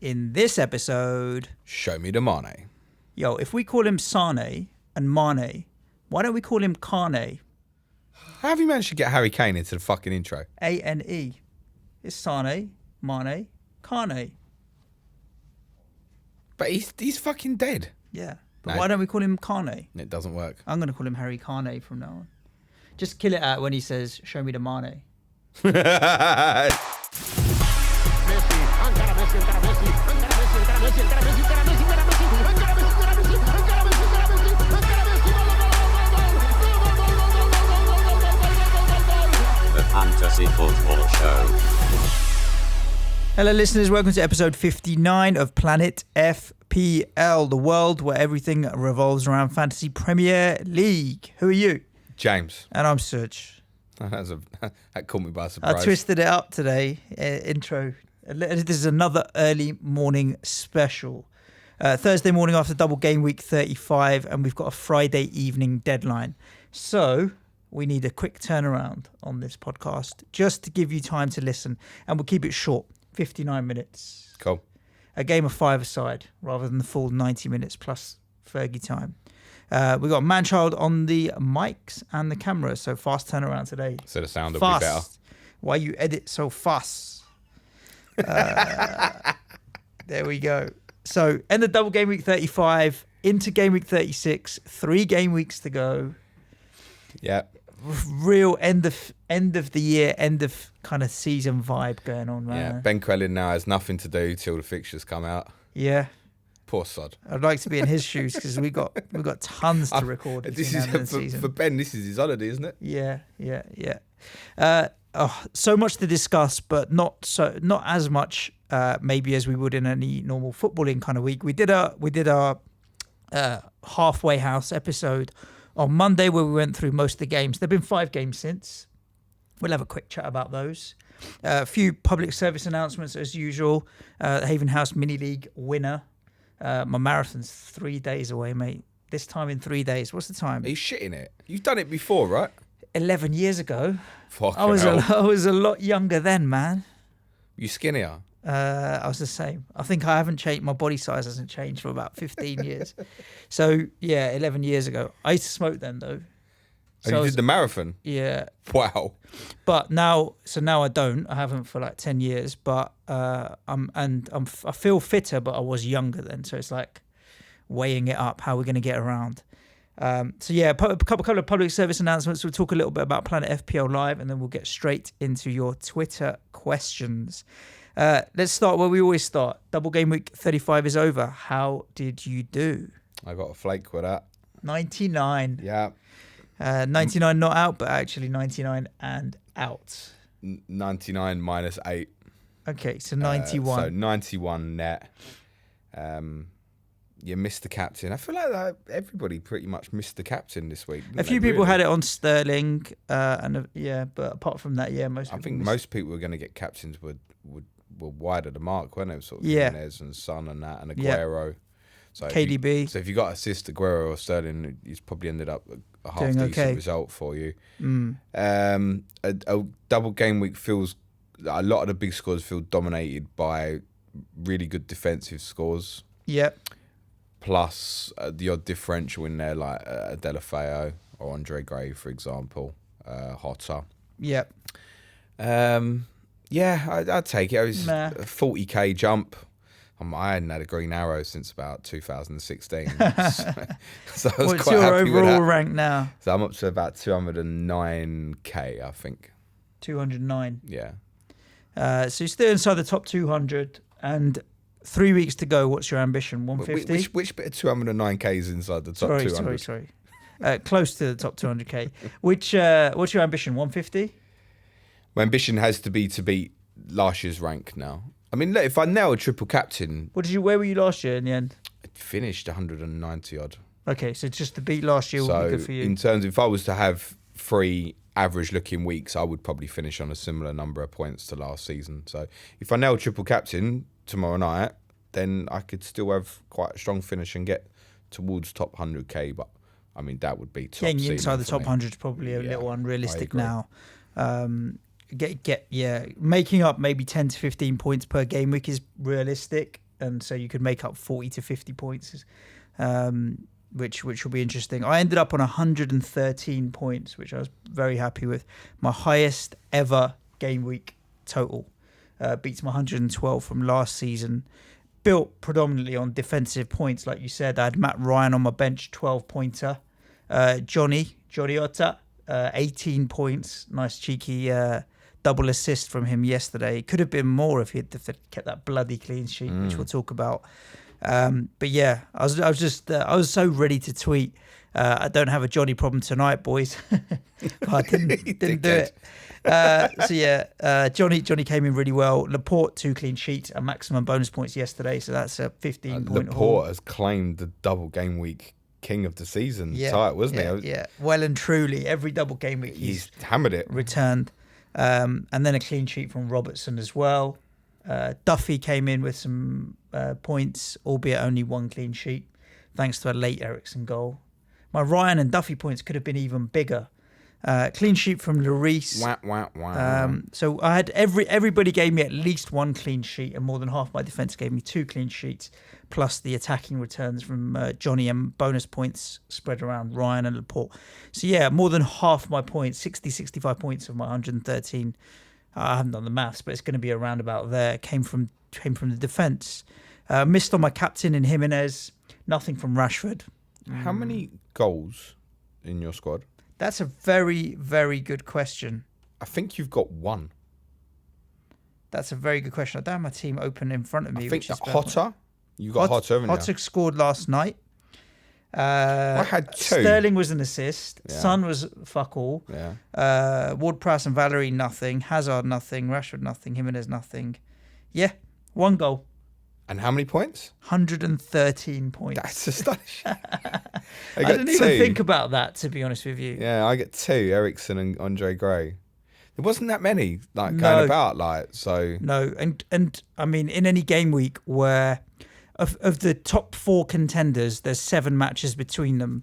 In this episode... Show me the Mané. Yo, if we call him Sane and Mané, why don't we call him Kane? How have you managed to get Harry Kane into the fucking intro? A-N-E. It's Sane, Mané, Kane. But he's fucking dead. Yeah. But why don't we call him Kane? It doesn't work. I'm going to call him Harry Kane from now on. Just kill it out when he says, show me the Mané. The Fantasy Football Show. Hello listeners, welcome to episode 59 of Planet FPL, the world where everything revolves around Fantasy Premier League. Who are you? James. And I'm Serge. That caught me by surprise. I twisted it up today, intro. This is another early morning special. Thursday morning after double game week 35, and we've got a Friday evening deadline. So we need a quick turnaround on this podcast just to give you time to listen, and we'll keep it short, 59 minutes. Cool. A game of five aside rather than the full 90 minutes plus Fergie time. We got Manchild on the mics and the camera, so fast turnaround today. So the sound will fast. be better. Why you edit so fast? There we go. So end of double game week 35 into game week 36. 3 game weeks to go. Yeah. Real end of the year, end of kind of season vibe going on, man. Yeah. Ben Crellin now has nothing to do till the fixtures come out. Yeah. Poor sod. I'd like to be in his shoes because we got tons to record. This is for Ben. This is his holiday, isn't it? Yeah. So much to discuss, but not as much maybe as we would in any normal footballing kind of week. We did our halfway house episode on Monday where we went through most of the games. There've been 5 games since. We'll have a quick chat about those. A few public service announcements as usual. Haven House Mini League winner. My marathon's 3 days away, mate. This time in 3 days. What's the time? Are you shitting it? You've done it before, right? 11 years ago. Fucking I was hell. a lot younger then, man. You skinnier? I was the same. I think I haven't changed. My body size hasn't changed for about 15 years. So, yeah, 11 years ago. I used to smoke then, though. So you did the marathon? Yeah. Wow. But now I don't. I haven't for like 10 years. But I feel fitter, but I was younger then. So it's like weighing it up, how we're going to get around. So yeah, a couple of public service announcements. We'll talk a little bit about Planet FPL Live, and then we'll get straight into your Twitter questions. Let's start where we always start. Double game week 35 is over. How did you do? I got a flake with that. 99. Yeah. 99 not out, but actually 99 and out. 99 minus 8. Okay, so 91. So 91 net. You missed the captain. I feel like everybody pretty much missed the captain this week. A few people had it on Sterling, but apart from that, I think most people were going to get captains were wide of the mark, weren't they? Sort of Jimenez and Son and that, and Aguero. Yeah. So KDB. If you got assist Aguero or Sterling, he's probably ended up a half decent result for you. A double game week feels a lot of the big scores feel dominated by really good defensive scores. Yep. Plus the odd differential in there, like Delafeo or Andre Gray, for example, Hotter. Yep. I'd take it. It was a 40k jump. I hadn't had a green arrow since about 2016. so I was What's quite your happy with overall that. rank now? So I'm up to about 209k, I think. 209. Yeah. So you're still inside the top 200 and 3 weeks to go. What's your ambition? 150? Which bit of 209k is inside the top 200? Sorry. Close to the top 200k. What's your ambition? 150? My ambition has to beat last year's rank now. I mean, look, if I nail a triple captain... Where were you last year in the end? I finished 190 odd. Okay, so just to beat last year would be good for you. In terms of if I was to have 3 average looking weeks, I would probably finish on a similar number of points to last season. So if I nail triple captain tomorrow night, then I could still have quite a strong finish and get towards top 100k. But I mean, that would be top. Getting inside the top 100 is probably a little unrealistic now. Making up maybe 10 to 15 points per game week is realistic. and so you could make up 40 to 50 points, which will be interesting. I ended up on 113 points, which I was very happy with. My highest ever game week total, beats my 112 from last season. Built predominantly on defensive points, like you said. I had Matt Ryan on my bench, 12-pointer. Johnny Otta, 18 points. Nice cheeky double assist from him yesterday. It could have been more if he had kept that bloody clean sheet, which we'll talk about. But yeah, I was so ready to tweet. I don't have a Johnny problem tonight, boys. But I didn't do it. So yeah, Johnny came in really well. Laporte 2 clean sheets and maximum bonus points yesterday, so that's a 15-point haul. Laporte has claimed the double game week king of the season title, wasn't he? Yeah, well and truly, every double game week he's hammered it. Returned, and then a clean sheet from Robertson as well. Duffy came in with some points, albeit only 1 clean sheet, thanks to a late Ericsson goal. My Ryan and Duffy points could have been even bigger. Clean sheet from Lloris. Wow. So I had everybody gave me at least 1 clean sheet, and more than half my defence gave me 2 clean sheets, plus the attacking returns from Johnny, and bonus points spread around Ryan and Laporte. So yeah, more than half my points, 65 points of my 113. I haven't done the maths, but it's going to be around about there. Came from the defence. Missed on my captain in Jimenez. Nothing from Rashford. How many goals in your squad? That's a very, very good question. I think you've got 1. That's a very good question. I don't have my team open in front of me. I think Hotter. You got Hotter, haven't you? Hotter scored last night. I had 2. Sterling was an assist. Yeah. Son was fuck all. Yeah. Ward-Prowse and Valerie, nothing. Hazard, nothing. Rashford, nothing. Jimenez, nothing. Yeah, 1 goal. And how many points? 113 points. That's astonishing. I didn't even think about that, to be honest with you. Yeah, I get 2, Ericsson and Andre Gray. There wasn't that many going about, so. No, and I mean, in any game week where of the top 4 contenders, there's 7 matches between them.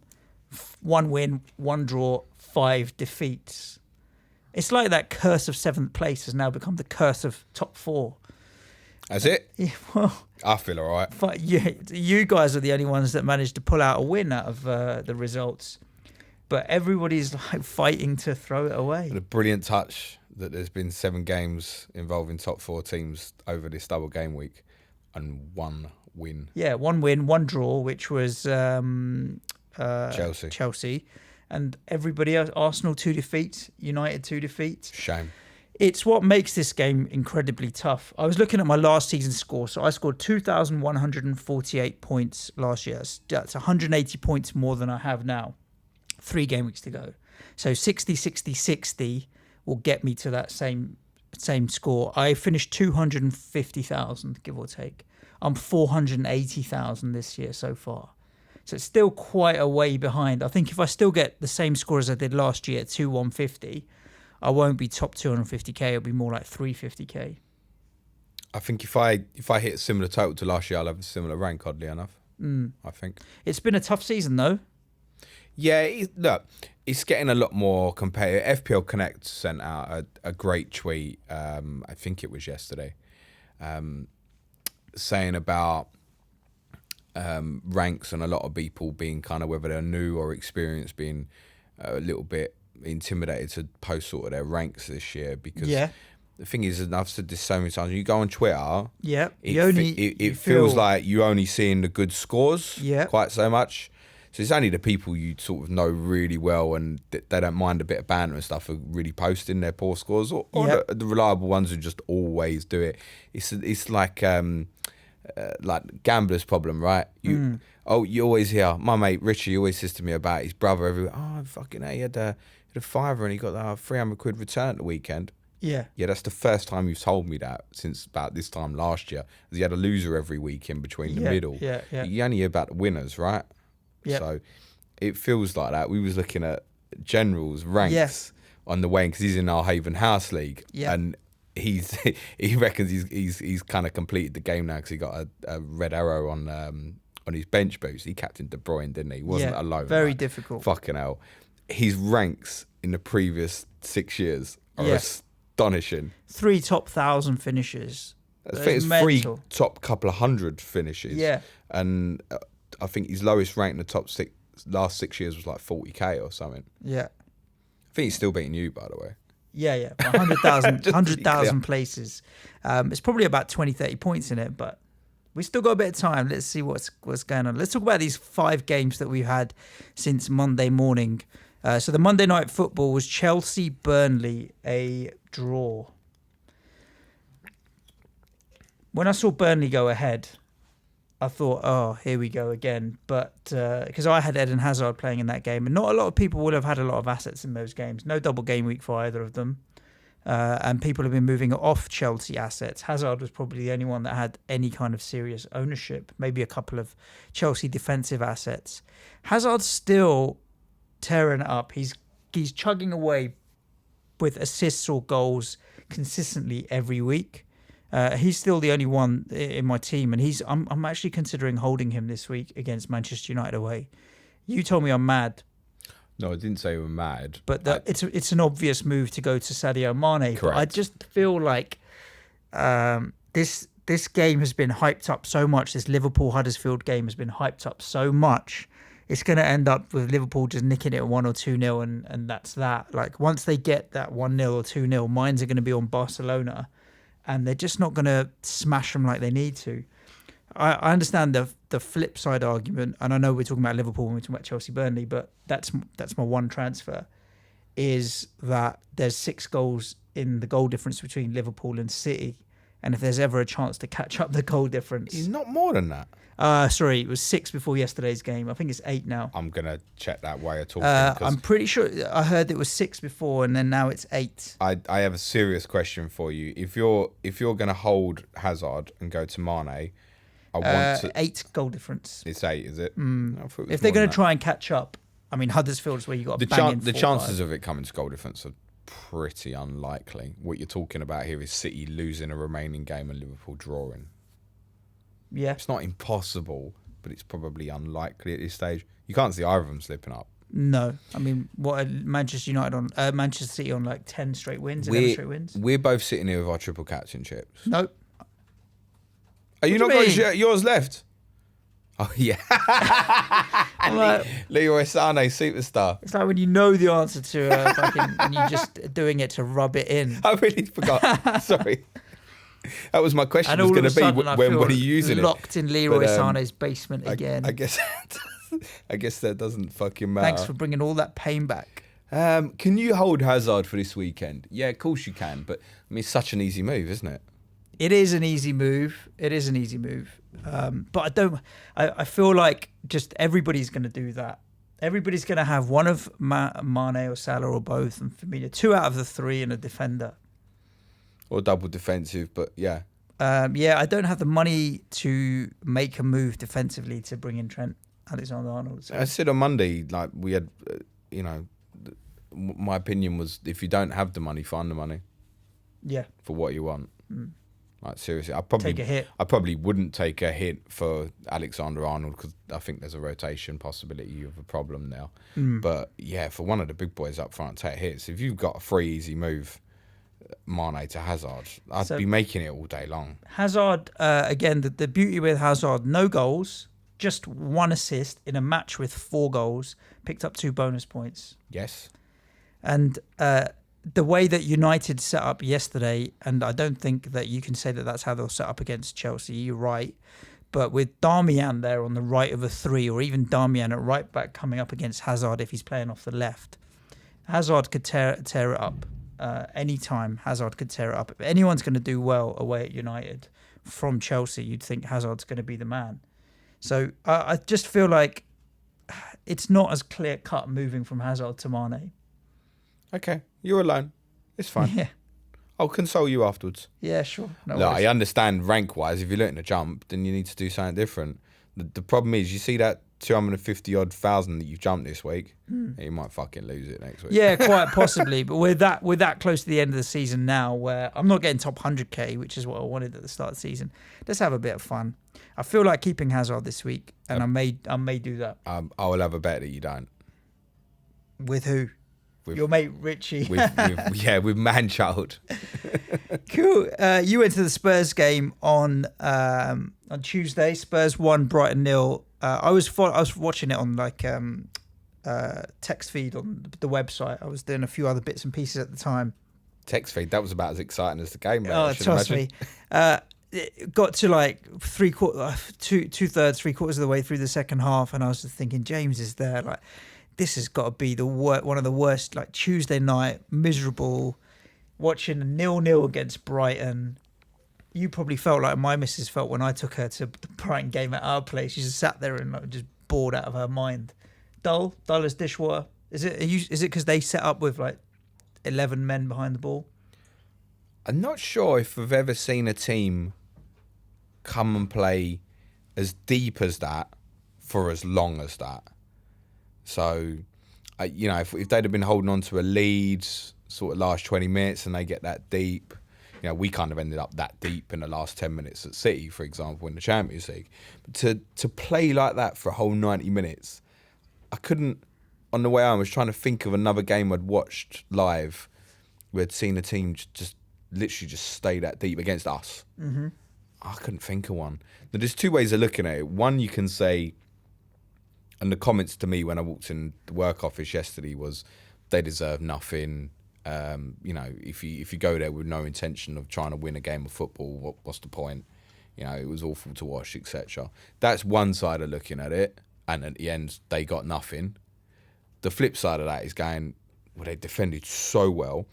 1 win, 1 draw, 5 defeats. It's like that curse of 7th place has now become the curse of top 4. That's it? Yeah, well, I feel all right. But you guys are the only ones that managed to pull out a win out of the results. But everybody's like fighting to throw it away. The brilliant touch that there's been 7 games involving top 4 teams over this double game week and 1 win. Yeah, 1 win, 1 draw, which was Chelsea. And everybody else, Arsenal 2 defeats, United 2 defeats. Shame. It's what makes this game incredibly tough. I was looking at my last season score. So I scored 2,148 points last year. That's 180 points more than I have now. 3 game weeks to go. So 60, 60, 60 will get me to that same score. I finished 250,000, give or take. I'm 480,000 this year so far. So it's still quite a way behind. I think if I still get the same score as I did last year at 2,150, I won't be top 250k. It'll be more like 350k. I think if I hit a similar total to last year, I'll have a similar rank, oddly enough. I think. It's been a tough season, though. Yeah, look, it's getting a lot more competitive. FPL Connect sent out a great tweet, I think it was yesterday, saying about ranks and a lot of people being kind of, whether they're new or experienced, being a little bit intimidated to post sort of their ranks this year because the thing is, and I've said this so many times, when you go on Twitter, it feels like you're only seeing the good scores quite so much. So it's only the people you sort of know really well and they don't mind a bit of banter and stuff are really posting their poor scores, or the reliable ones who just always do it. It's like gambler's problem, right? You always hear my mate Richie always says to me about his brother everywhere. Oh, fucking hell, he had a £5 and he got that 300 quid return at the weekend. Yeah, that's the first time you've told me that since about this time last year. He had a loser every week in between the middle. You only hear about the winners, right? So it feels like that. We was looking at General's ranks on the way because he's in our Haven House League, and he reckons he's kind of completed the game now because he got a red arrow on his bench boost. He captained De Bruyne, didn't he? He wasn't alone. Very difficult. Fucking hell. His ranks in the previous 6 years are astonishing. 3 top 1,000 finishes. I think it's mental. 3 top couple of hundred finishes. Yeah. And I think his lowest rank in the top last 6 years was like 40k or something. Yeah. I think he's still beating you, by the way. Yeah. 100,000 Just to be clear. places. It's probably about 20, 30 points in it, but we still got a bit of time. Let's see what's going on. Let's talk about these 5 games that we've had since Monday morning. So the Monday night football was Chelsea-Burnley, a draw. When I saw Burnley go ahead, I thought, oh, here we go again. But because I had Eden Hazard playing in that game, and not a lot of people would have had a lot of assets in those games. No double game week for either of them. And people have been moving off Chelsea assets. Hazard was probably the only one that had any kind of serious ownership, maybe a couple of Chelsea defensive assets. Hazard's still tearing it up. He's chugging away with assists or goals consistently every week. He's still the only one in my team, and I'm actually considering holding him this week against Manchester United away. You told me I'm mad. No, I didn't say we were mad. But it's an obvious move to go to Sadio Mane. Correct. But I just feel like this game has been hyped up so much. This Liverpool-Huddersfield game has been hyped up so much. It's going to end up with Liverpool just nicking it 1 or 2-0, and that's that. Like, once they get that 1-0 or 2-0, minds are going to be on Barcelona, and they're just not going to smash them like they need to. I understand the flip side argument, and I know we're talking about Liverpool when we're talking about Chelsea-Burnley, but that's my one transfer, is that there's 6 goals in the goal difference between Liverpool and City, and if there's ever a chance to catch up the goal difference... He's not more than that. Sorry, it was 6 before yesterday's game. I think it's 8 now. I'm going to check that way of talking. I'm pretty sure I heard it was 6 before, and then now it's 8. I have a serious question for you. If you're going to hold Hazard and go to Mane, I want to... 8 goal difference. It's 8, is it? If they're going to try and catch up, I mean, Huddersfield is where you got to bang in 4-5. The chances of it coming to goal difference are pretty unlikely. What you're talking about here is City losing a remaining game and Liverpool drawing. Yeah. It's not impossible, but it's probably unlikely at this stage. You can't see either of them slipping up. No. I mean, what are Manchester City on like 10 straight wins, 11 straight wins? We're both sitting here with our triple captainships. Nope. Are you not got yours left? Oh, yeah. Leroy Sané, superstar. It's like when you know the answer to fucking, and you're just doing it to rub it in. I really forgot. Sorry. That was my question. And was going to be when are you using locked in Leroy Sané's basement again. I guess that doesn't fucking matter. Thanks for bringing all that pain back. Can you hold Hazard for this weekend? Yeah, of course you can. But I mean, it's such an easy move, isn't it? It is an easy move. But I feel like just everybody's going to do that. Everybody's going to have one of Mané or Salah or both, and Firmino, 2 out of the 3 and a defender. Or double defensive, but yeah. I don't have the money to make a move defensively to bring in Trent Alexander-Arnold. So. I said on Monday, like we had, my opinion was if you don't have the money, find the money. Yeah. For what you want. Like seriously, take a hit. I probably wouldn't take a hit for Alexander-Arnold because I think there's a rotation possibility of a problem now. But yeah, for one of the big boys up front, take hits. If you've got a free easy move, Mané to Hazard, I'd be making it all day long. Hazard, again, the beauty with Hazard, no goals, just 1 assist in a match with 4 goals, picked up 2 bonus points. Yes. And the way that United set up yesterday, and I don't think that you can say that that's how they'll set up against Chelsea, you're right, but with Darmian there on the right of a 3, or even Darmian at right back coming up against Hazard if he's playing off the left, Hazard could tear it up. Anytime Hazard could tear it up. If anyone's going to do well away at United from Chelsea, you'd think Hazard's going to be the man. So I just feel like it's not as clear-cut moving from Hazard to Mane. Okay, you're alone. It's fine. Yeah. I'll console you afterwards. Yeah, sure. No, I understand rank-wise. If you're looking to jump, then you need to do something different. The problem is, you see that 250,000 that you've jumped this week, you might fucking lose it next week. Yeah, quite possibly. But we're that close to the end of the season now, where I'm not getting top 100k, which is what I wanted at the start of the season. Let's have a bit of fun. I feel like keeping Hazard this week, and I may do that. I will have a bet that you don't. With who? Your mate Richie. with Manchild. Cool. You went to the Spurs game on Tuesday. Spurs won, Brighton 0. I was watching it on like text feed on the website. I was doing a few other bits and pieces at the time. Text feed, that was about as exciting as the game, mate. Oh, trust me. It got to like two-thirds, three-quarters of the way through the second half, and I was just thinking, James is there. Like, this has got to be one of the worst. Like Tuesday night, miserable, watching a 0-0 against Brighton. You probably felt like my missus felt when I took her to the Brighton game at our place. She just sat there and like, just bored out of her mind. Dull as dishwater. Is it because they set up with like 11 men behind the ball? I'm not sure if I've ever seen a team come and play as deep as that for as long as that. So, if they'd have been holding on to a lead sort of last 20 minutes and they get that deep, we kind of ended up that deep in the last 10 minutes at City, for example, in the Champions League. But to play like that for a whole 90 minutes, I couldn't, on the way I was trying to think of another game I'd watched live where I'd seen a team just literally just stay that deep against us. Mm-hmm. I couldn't think of one. Now, there's two ways of looking at it. One, you can say, and the comments to me when I walked in the work office yesterday was, they deserve nothing. If you go there with no intention of trying to win a game of football, what's the point? It was awful to watch, etc. That's one side of looking at it, and at the end, they got nothing. The flip side of that is going, well, they defended so well.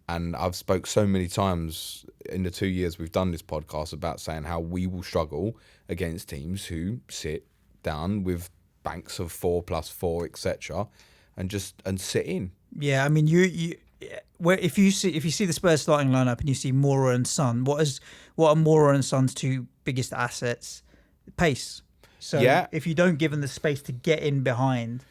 And I've spoke so many times in the 2 years we've done this podcast about saying how we will struggle against teams who sit down with banks of 4+4, etc., and sit in. Yeah, I mean, if you see the Spurs starting lineup and you see Moura and Son, what are Moura and Son's two biggest assets? Pace. So if you don't give them the space to get in behind,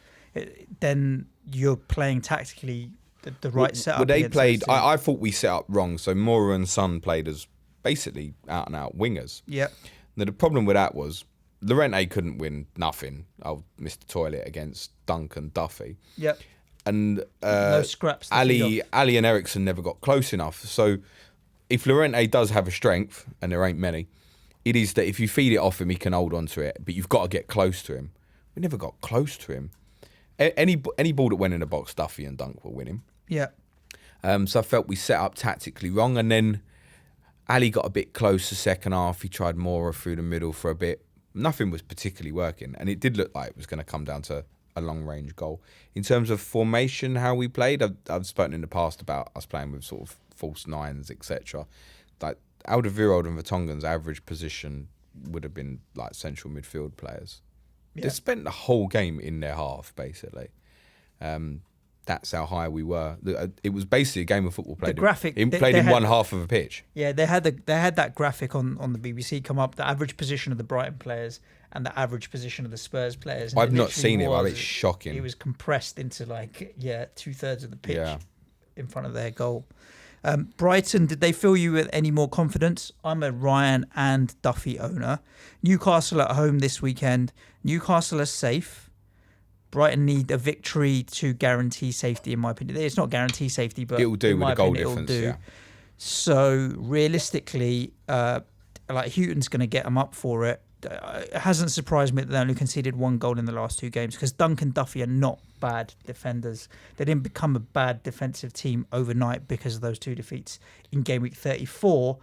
then you're playing tactically the right setup. Well, they played. I thought we set up wrong. So Moura and Son played as basically out and out wingers. Yeah. Now the problem with that was Llorente couldn't win nothing. Oh, Mr. Toilet against Dunk and Duffy. Yep. And no scraps. Ali and Eriksson never got close enough. So if Llorente does have a strength, and there ain't many, it is that if you feed it off him, he can hold on to it. But you've got to get close to him. We never got close to him. Any ball that went in the box, Duffy and Dunk will win him. Yeah. So I felt we set up tactically wrong, and then Ali got a bit close the second half. He tried Moura through the middle for a bit. Nothing was particularly working, and it did look like it was going to come down to a long-range goal. In terms of formation, how we played, I've spoken in the past about us playing with sort of false nines, etc. Like Alderweireld and Vertonghen's average position would have been like central midfield players. Yeah. They spent the whole game in their half, basically. That's how high we were. It was basically a game of football played. The graphic played in one half of a pitch. Yeah, they had that graphic on the BBC come up. The average position of the Brighton players and the average position of the Spurs players. And I've not seen it, but it's shocking. It was compressed into 2/3 of the pitch in front of their goal. Brighton, did they fill you with any more confidence? I'm a Ryan and Duffy owner. Newcastle at home this weekend. Newcastle are safe. Brighton need a victory to guarantee safety, in my opinion. It's not guarantee safety, but it will do with the goal difference. Yeah. So realistically, Houghton's going to get them up for it. It hasn't surprised me that they only conceded one goal in the last two games because Dunk and Duffy are not bad defenders. They didn't become a bad defensive team overnight because of those two defeats in game week 34.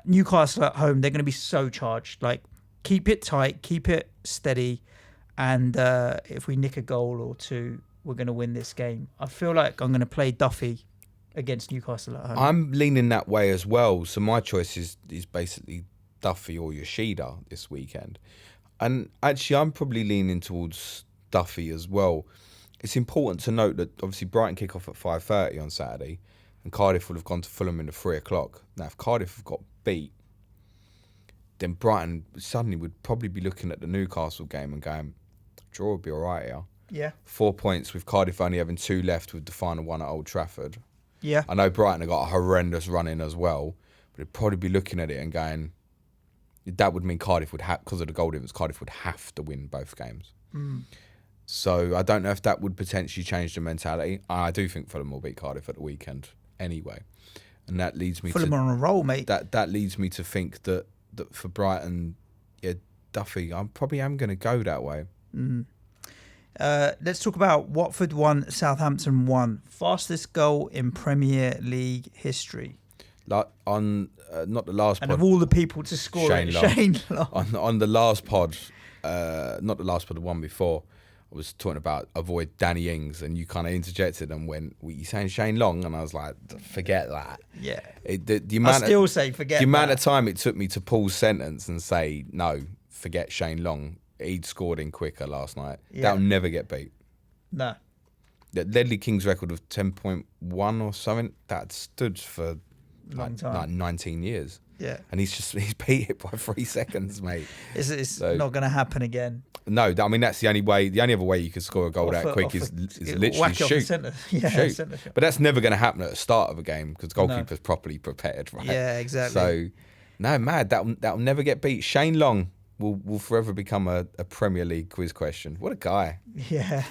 Newcastle at home, they're going to be so charged. Keep it tight, keep it steady. And if we nick a goal or two, we're going to win this game. I feel like I'm going to play Duffy against Newcastle at home. I'm leaning that way as well. So my choice is basically Duffy or Yoshida this weekend. And actually, I'm probably leaning towards Duffy as well. It's important to note that obviously Brighton kick off at 5:30 on Saturday and Cardiff will have gone to Fulham in the 3 o'clock. Now, if Cardiff have got beat, then Brighton suddenly would probably be looking at the Newcastle game and going, draw would be all right here. Yeah. 4 points with Cardiff only having 2 left with the final one at Old Trafford. Yeah. I know Brighton have got a horrendous run in as well, but they'd probably be looking at it and going, that would mean Cardiff would have, because of the goal difference, Cardiff would have to win both games. Mm. So I don't know if that would potentially change the mentality. I do think Fulham will beat Cardiff at the weekend anyway. and that leads me Fulham are on a roll, mate. That leads me to think that for Brighton, yeah, Duffy, I probably am going to go that way. Let's talk about Watford 1, Southampton 1. Fastest goal in Premier League history. Like on not the last And pod, of all the people to score Shane Long. Shane Long. On the last pod, not the last pod, the one before, I was talking about avoid Danny Ings, and you kind of interjected and went, "Were you saying Shane Long?" And I was like, "Forget that." Yeah. The amount I still say forget the amount that. of time it took me to pause sentence and say, "No, forget Shane Long." He'd scored in quicker last night. Yeah. That'll never get beat. No. Ledley King's record of 10.1 or something, that stood for Long time. like 19 years. Yeah. And he's beat it by 3 seconds, mate. It's not going to happen again. No, I mean, that's the only way. The only other way you can score a goal that quick is literally whack it off the shoot. centre. Yeah, Shoot. centre shot. But that's never going to happen at the start of a game because the goalkeeper's properly prepared, right? Yeah, exactly. So, no, mad. That'll never get beat. Shane Long will forever become a Premier League quiz question. What a guy. Yeah.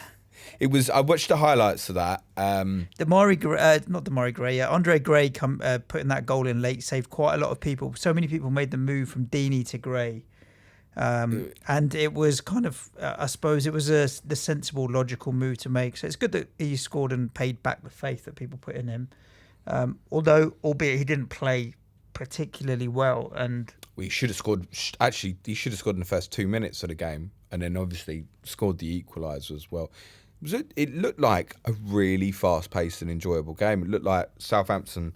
It was. I watched the highlights of that. Andre Gray putting that goal in late saved quite a lot of people. So many people made the move from Deeney to Gray. And it was kind of, I suppose it was the sensible, logical move to make. So it's good that he scored and paid back the faith that people put in him. Albeit he didn't play particularly well. And he should have scored. Actually, he should have scored in the first 2 minutes of the game, and then obviously scored the equaliser as well. It looked like a really fast-paced and enjoyable game. It looked like Southampton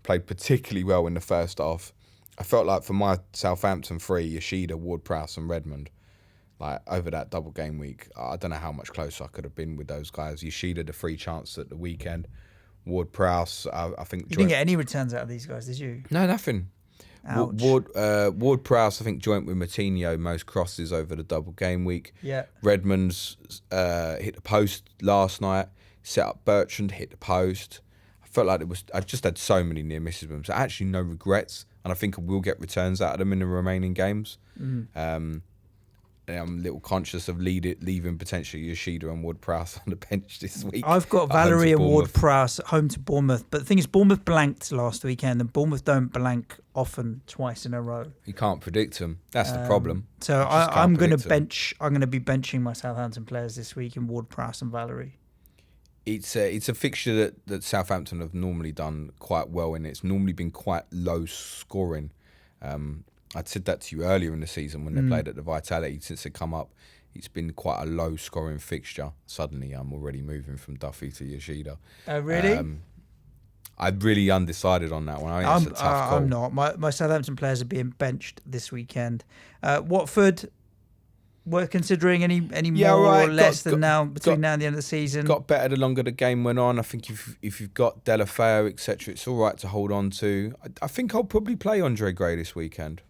played particularly well in the first half. I felt like for my Southampton three, Yoshida, Ward-Prowse and Redmond, like over that double game week, I don't know how much closer I could have been with those guys. Yoshida, the free chance at the weekend. Ward-Prowse, I think... You didn't get any returns out of these guys, did you? No, nothing. Ouch. Ward-Prowse, I think, joint with Moutinho, most crosses over the double game week. Yeah. Redmond's hit the post last night, set up Bertrand, hit the post. I felt like I just had so many near misses with them. So actually no regrets, and I think I will get returns out of them in the remaining games. I'm a little conscious of leaving potentially Yoshida and Ward-Prowse on the bench this week. I've got Valerie and Ward-Prowse at home to Bournemouth. But the thing is, Bournemouth blanked last weekend, and Bournemouth don't blank often twice in a row. You can't predict them. That's the problem. So I'm going to bench. I'm going to be benching my Southampton players this week in Ward-Prowse and Valerie. It's a fixture that Southampton have normally done quite well in. It's normally been quite low scoring. I said that to you earlier in the season when they played at the Vitality. Since they come up, it's been quite a low scoring fixture. Suddenly, I'm already moving from Duffy to Yoshida. Oh, really? I'm really undecided on that one. I think it's a tough call. I'm not. My Southampton players are being benched this weekend. Watford, we're considering any more or less than now between now and the end of the season. Got better the longer the game went on. I think if you've got Delafeu, etc., it's all right to hold on to. I think I'll probably play Andre Gray this weekend.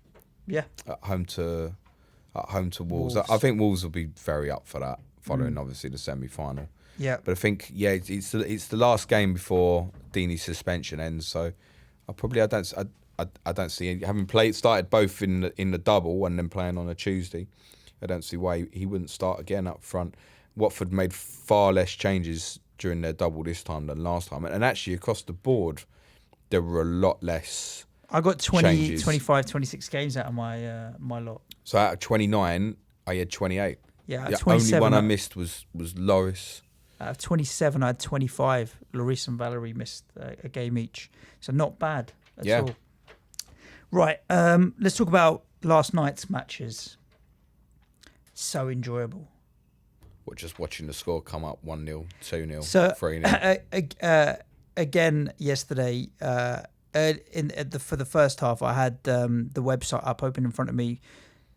Yeah. At home to Wolves. I think Wolves will be very up for that, following obviously the semi-final. Yeah. But I think it's the last game before Deeney's suspension ends, so I don't see having started both in the double and then playing on a Tuesday. I don't see why he wouldn't start again up front. Watford made far less changes during their double this time than last time, and actually across the board there were a lot less. I got 20, changes. 25, 26 games out of my lot. So out of 29, I had 28. Yeah, The only one I missed was Loris. Out of 27, I had 25. Lloris and Valerie missed a game each. So not bad at all. Right, let's talk about last night's matches. So enjoyable. Just watching the score come up 1-0, 2-0, So 3-0. Again yesterday, for the first half, I had the website up open in front of me.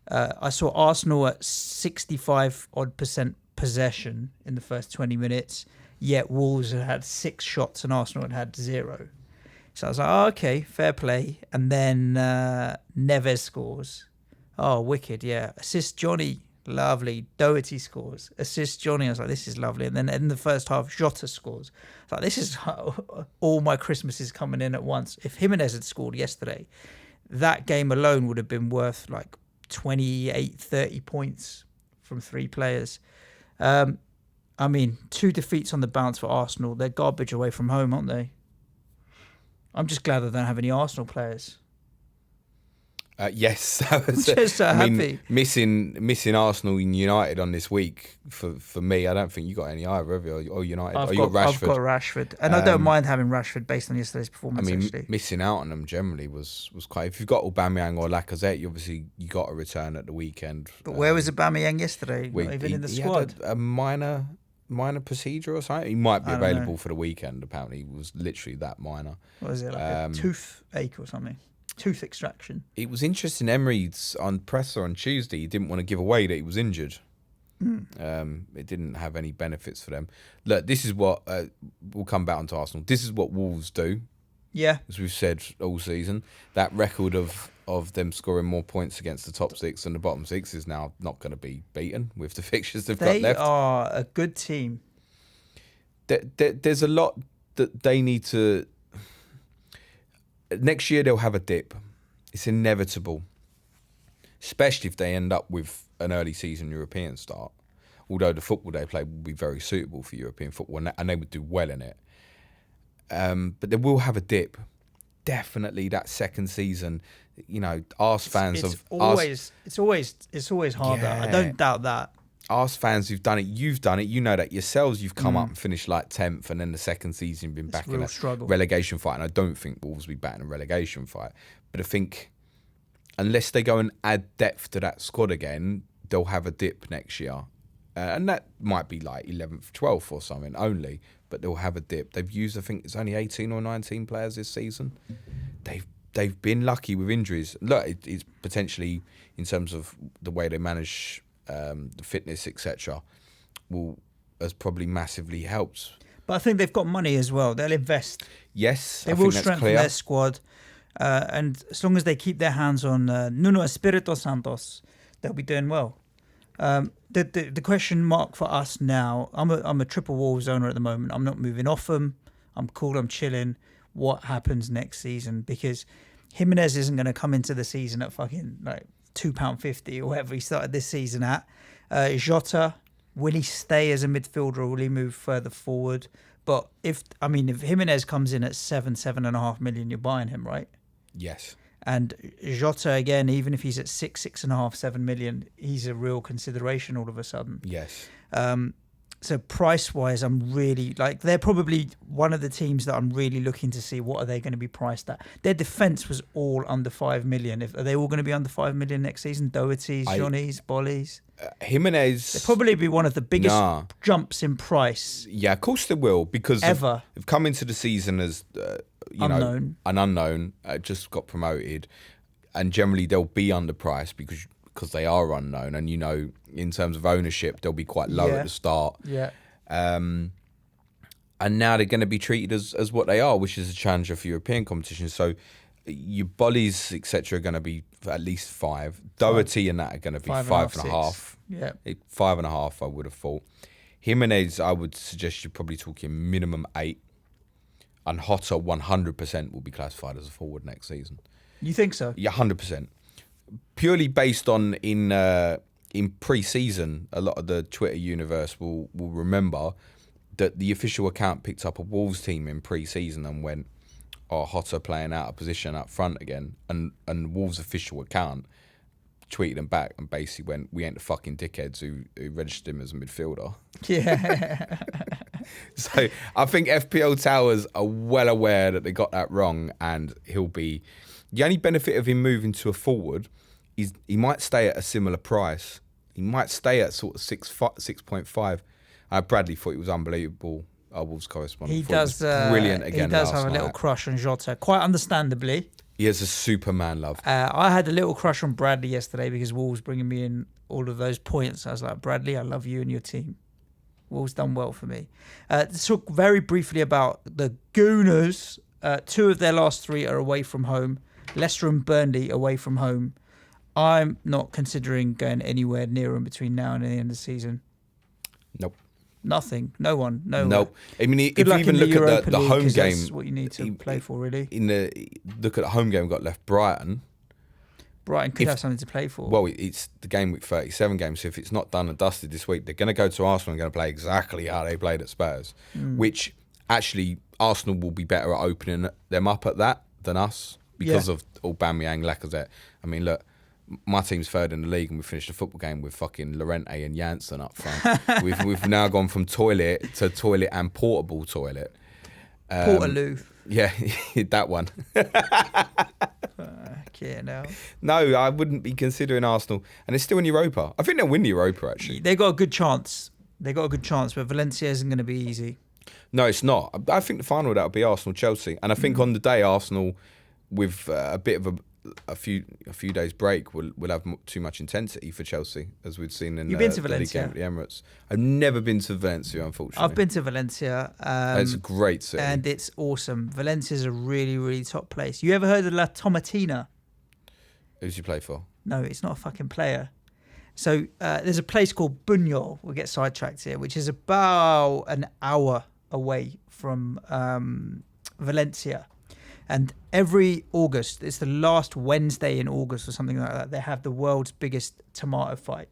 I saw Arsenal at 65% possession in the first 20 minutes, yet Wolves had 6 shots and Arsenal had 0. So I was like, oh, okay, fair play. And then Neves scores. Oh, wicked, yeah. Assist Johnny, lovely. Doherty scores. Assist Johnny. I was like, this is lovely. And then in the first half, Jota scores. I was like, this is all my Christmases coming in at once. If Jimenez had scored yesterday, that game alone would have been worth like 28, 30 points from 3 players. I mean, 2 defeats on the bounce for Arsenal. They're garbage away from home, aren't they? I'm just glad I don't have any Arsenal players. Yes, I'm just so happy. Missing Arsenal and United on this week for me. I don't think you got any either, have you? Or United. I've got Rashford. I've got Rashford, and I don't mind having Rashford based on yesterday's performance. Actually, missing out on them generally was quite. If you've got Aubameyang or Lacazette, you got a return at the weekend. But where was Aubameyang yesterday? Not even in the squad. He had a minor procedure or something. He might be available for the weekend. Apparently, it was literally that minor. What was it, like a toothache or something? Tooth extraction. It was interesting. Emery's on presser on Tuesday. He didn't want to give away that he was injured. It didn't have any benefits for them. Look, this is what we'll come back onto Arsenal. This is what Wolves do. Yeah, as we've said all season, that record of them scoring more points against the top six than the bottom six is now not going to be beaten with the fixtures they've got left. They are a good team. There's a lot that they need to. Next year they'll have a dip. It's inevitable, especially if they end up with an early season European start. Although the football they play will be very suitable for European football, and they would do well in it. But they will have a dip. Definitely that second season. Arse fans it's always harder. Yeah. I don't doubt that. Arse fans who've done it, you've done it. You know that yourselves. You've come up and finished like 10th, and then the second season you've been back in a struggle. Relegation fight. And I don't think Wolves will be back in a relegation fight. But I think unless they go and add depth to that squad again, they'll have a dip next year. And that might be like 11th, 12th or something only. But they'll have a dip. They've used, I think it's only 18 or 19 players this season. They've been lucky with injuries. Look, it's potentially, in terms of the way they manage the fitness, etc., has probably massively helped. But I think they've got money as well. They'll invest. Yes, they will strengthen their squad, and as long as they keep their hands on Nuno Espirito Santos, they'll be doing well. The question mark for us now, I'm a triple Wolves owner at the moment. I'm not moving off them. I'm cool. I'm chilling. What happens next season? Because Jimenez isn't going to come into the season at fucking like £2.50 or whatever he started this season at. Jota, will he stay as a midfielder or will he move further forward? But if Jimenez comes in at 7.5 million, you're buying him, right? Yes. And Jota, again, even if he's at 6.5, 7 million, he's a real consideration all of a sudden. Yes. So price-wise, I'm really they're probably one of the teams that I'm really looking to see what are they going to be priced at. Their defence was all under 5 million. Are they all going to be under 5 million next season? Doherty's, Johnny's, Bolly's? Jimenez. They'll probably be one of the biggest jumps in price. Yeah, of course they will, because they've come into the season as an unknown, just got promoted, and generally they'll be underpriced because they are unknown, and in terms of ownership they'll be quite low at the start. Yeah. And now they're going to be treated as what they are, which is a challenger for European competition. So your Bollies, etc., are going to be at least 5. Doherty and that are going to be 5.5. Yeah. 5.5, I would have thought. Jimenez, I would suggest you're probably talking minimum 8. And Jota 100% will be classified as a forward next season. You think so? Yeah, 100%. Purely based on in pre-season, a lot of the Twitter universe will remember that the official account picked up a Wolves team in pre-season and went, Jota playing out of position up front again, and Wolves' official account tweeted them back and basically went, we ain't the fucking dickheads who registered him as a midfielder. Yeah. So I think FPL Towers are well aware that they got that wrong, and he'll be... The only benefit of him moving to a forward is he might stay at a similar price. He might stay at sort of 6.5. Bradley thought he was unbelievable. Our Wolves correspondent. He does brilliant again. He does last have a little night. crush on Jota, quite understandably. He has a Superman love. I had a little crush on Bradley yesterday because Wolves bringing me in all of those points. I was like, Bradley, I love you and your team. Wolves done well for me. Let's talk very briefly about the Gooners. 2 of their last 3 are away from home. Leicester and Burnley away from home. I'm not considering going anywhere near them between now and the end of the season. Nope. Nothing. No one. No. Nope. I mean, if you even look at the home game, that's what you need to play for, really. Look at the home game, got left Brighton. Brighton could have something to play for. Well, it's the game week 37 game, so if it's not done and dusted this week, they're going to go to Arsenal and going to play exactly how they played at Spurs, which actually Arsenal will be better at opening them up at that than us because of Aubameyang, Lacazette. I mean, look, my team's third in the league and we finished the football game with fucking Llorente and Janssen up front. We've now gone from toilet to toilet and portable toilet. Portaloo. Yeah, that one. No, I wouldn't be considering Arsenal. And it's still in Europa. I think they'll win the Europa, actually. They got a good chance. But Valencia isn't going to be easy. No, it's not. I think the final, that'll be Arsenal-Chelsea. And I think on the day, Arsenal, with a bit of a few days break, will have too much intensity for Chelsea, as we've seen in You've been to the league game Valencia? at the Emirates. I've never been to Valencia, unfortunately. I've been to Valencia. It's a great city. And it's awesome. Valencia's a really, really top place. You ever heard of La Tomatina? Who's you play for? No, it's not a fucking player. So there's a place called Buñol, we'll get sidetracked here, which is about an hour away from Valencia. And every August, it's the last Wednesday in August or something like that, they have the world's biggest tomato fight.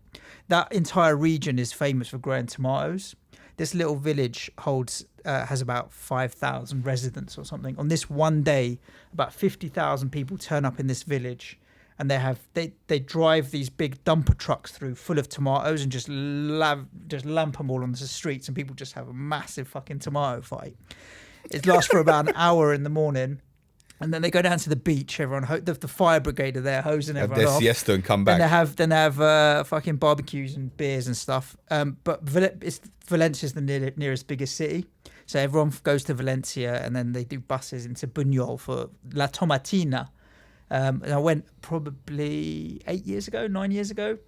That entire region is famous for growing tomatoes. This little village has about 5,000 residents or something. On this one day, about 50,000 people turn up in this village. And they drive these big dumper trucks through full of tomatoes and just lamp them all on the streets, and people just have a massive fucking tomato fight. It lasts for about an hour in the morning, and then they go down to the beach. Everyone, the fire brigade are there hosing everyone off. Siesta and come back. Then they have fucking barbecues and beers and stuff. But Valencia's the nearest biggest city, so everyone goes to Valencia, and then they do buses into Buñol for La Tomatina. And I went probably 9 years ago.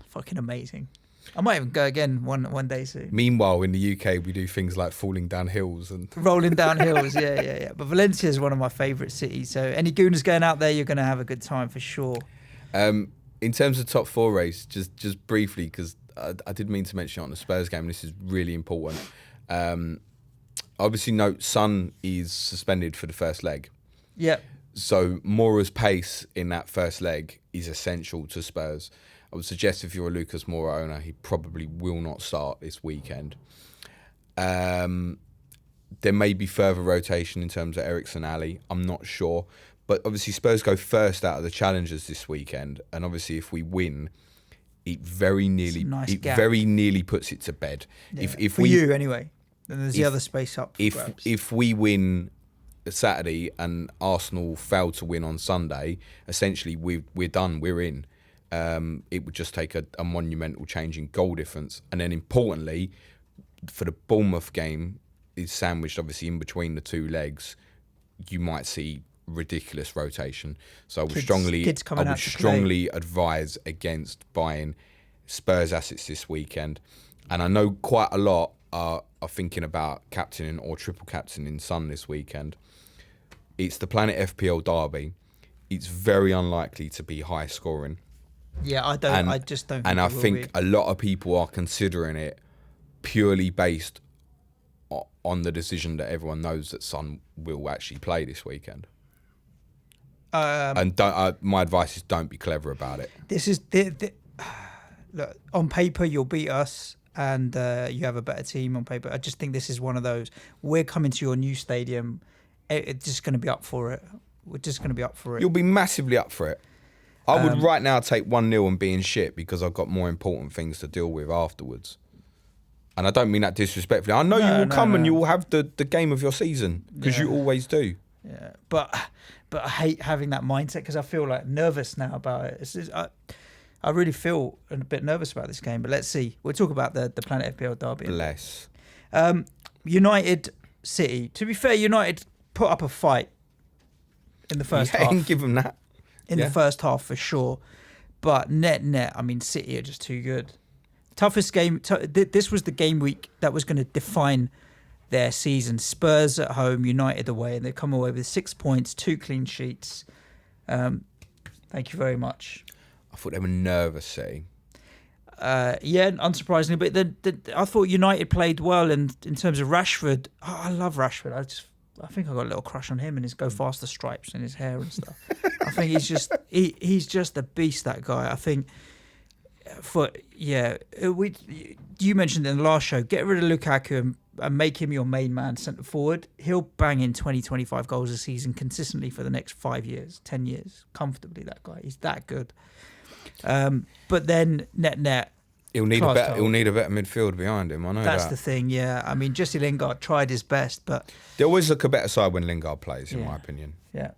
Fucking amazing. I might even go again one day soon. Meanwhile, in the UK, we do things like falling down hills and rolling down hills. Yeah. But Valencia is one of my favourite cities. So any gooners going out there, you're going to have a good time for sure. In terms of top four race, just briefly, because I did mean to mention it on the Spurs game. This is really important. Obviously, note Son is suspended for the first leg. Yeah. So Moura's pace in that first leg is essential to Spurs. I would suggest if you're a Lucas Moura owner, he probably will not start this weekend. There may be further rotation in terms of Eriksen Ali. I'm not sure. But obviously Spurs go first out of the challengers this weekend. And obviously if we win, it very nearly puts it to bed. Yeah. If you anyway. Then there's the other space up. If we win Saturday and Arsenal fail to win on Sunday, essentially we're done, we're in. It would just take a monumental change in goal difference. And then importantly, for the Bournemouth game, is sandwiched obviously in between the two legs, you might see ridiculous rotation. So I would strongly advise against buying Spurs assets this weekend. And I know quite a lot are thinking about captaining or triple captaining Son this weekend. It's the Planet FPL derby. It's very unlikely to be high scoring. Yeah, I just don't. And I think a lot of people are considering it purely based on the decision that everyone knows that Son will actually play this weekend. And my advice is don't be clever about it. This is look, on paper you'll beat us, and you have a better team on paper. I just think this is one of those. We're coming to your new stadium. It's just going to be up for it. We're just going to be up for it. You'll be massively up for it. I would right now take 1-0 and be in shit because I've got more important things to deal with afterwards. And I don't mean that disrespectfully. I know you will come and you will have the game of your season because you always do. Yeah, but I hate having that mindset because I feel like nervous now about it. I really feel a bit nervous about this game. But let's see. We'll talk about the Planet FPL derby. Bless. United City. To be fair, United put up a fight in the first half. And give them that. In the first half for sure. But net, I mean, City are just too good. Toughest game. This was the game week that was going to define their season. Spurs at home, United away, and they come away with 6 points, 2 clean sheets. Thank you very much. I thought they were nervous, City. Yeah, unsurprisingly. But I thought United played well in terms of Rashford. Oh, I love Rashford. I think I got a little crush on him and his go faster stripes and his hair and stuff. I think he's just a beast, that guy. I think You mentioned in the last show, get rid of Lukaku and make him your main man centre forward. He'll bang in 20, 25 goals a season consistently for the next 5 years, 10 years, comfortably. That guy, he's that good. But then net. He'll need a better midfield behind him. I know that's that. the thing. Yeah, I mean, Jesse Lingard tried his best, but they always look a better side when Lingard plays, in my opinion. Yeah.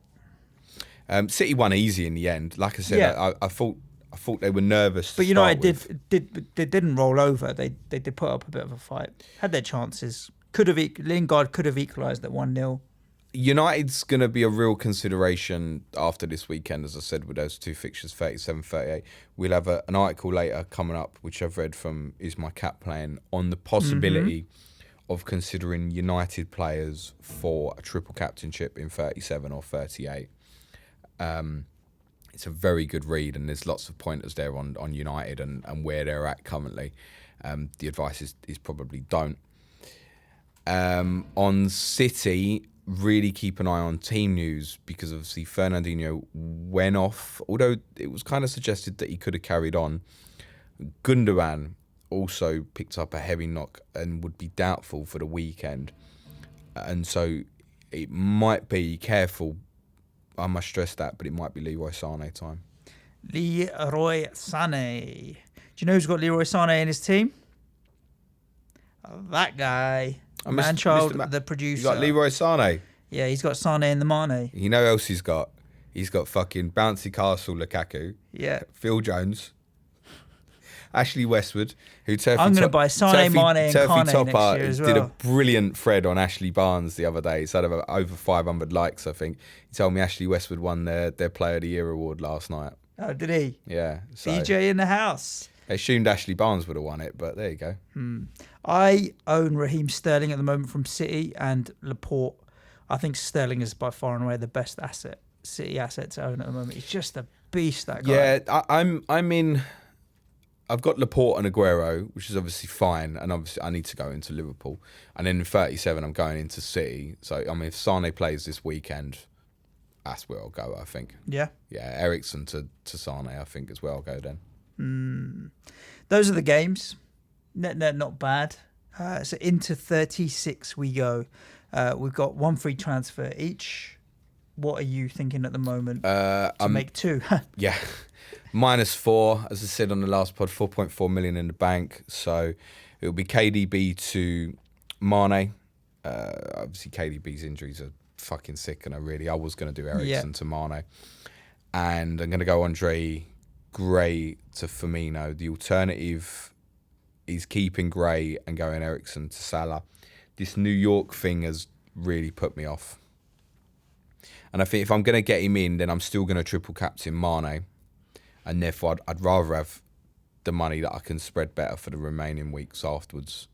City won easy in the end. Like I said, I thought they were nervous. But United didn't roll over. They did put up a bit of a fight. Had their chances. Lingard could have equalised at 1-0. United's going to be a real consideration after this weekend, as I said, with those two fixtures, 37-38. We'll have an article later coming up, which I've read from Is My Cat Playing, on the possibility of considering United players for a triple captainship in 37 or 38. It's a very good read, and there's lots of pointers there on United and where they're at currently. The advice is probably don't. On City, really keep an eye on team news, because obviously Fernandinho went off, although it was kind of suggested that he could have carried on. Gundogan also picked up a heavy knock and would be doubtful for the weekend. And so it might be, careful, I must stress that, but it might be Leroy Sané time. Leroy Sané. Do you know who's got Leroy Sané in his team? That guy. Manchild, the producer. You got Leroy Sané. Yeah, he's got Sané and the Mané. You know who else he's got? He's got fucking bouncy castle Lukaku. Yeah. Phil Jones. Ashley Westwood, who I'm going to buy Sané, Mané, and Kane next year as well. Did a brilliant thread on Ashley Barnes the other day. It's had over 500 likes, I think. He told me Ashley Westwood won their Player of the Year award last night. Oh, did he? Yeah. So DJ in the house. They assumed Ashley Barnes would have won it, but there you go. I own Raheem Sterling at the moment from City and Laporte. I think Sterling is by far and away the best City asset to own at the moment. He's just a beast, that guy. Yeah, I'm in. I've got Laporte and Aguero, which is obviously fine, and obviously I need to go into Liverpool. And then in 37, I'm going into City. So, I mean, if Sané plays this weekend, that's where I'll go, I think. Yeah? Yeah, Eriksen to Sané, I think, is where I'll go then. Those are the games. Net, not bad. So into 36 we go. We've got one free transfer each. What are you thinking at the moment to make two? Yeah. -4, as I said on the last pod, 4.4 million in the bank. So it'll be KDB to Mané. Obviously, KDB's injuries are fucking sick, and I was going to do Eriksen to Mané. And I'm going to go Andre Gray to Firmino. The alternative is keeping Gray and going Eriksen to Salah. This New York thing has really put me off. And I think if I'm going to get him in, then I'm still going to triple captain Mané. And therefore, I'd rather have the money that I can spread better for the remaining weeks afterwards.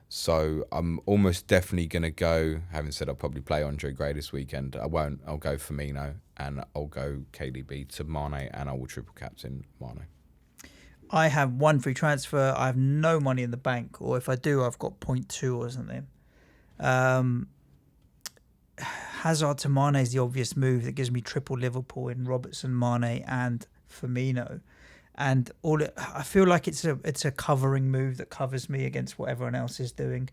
So I'm almost definitely going to go, having said I'll probably play Andre Gray this weekend, I won't. I'll go Firmino and I'll go KDB to Mané and I will triple captain Mané. I have one free transfer. I have no money in the bank, or if I do, I've got 0.2 or something. Hazard to Mané is the obvious move that gives me triple Liverpool in Robertson, Mané and Firmino. And I feel like it's a covering move that covers me against what everyone else is doing.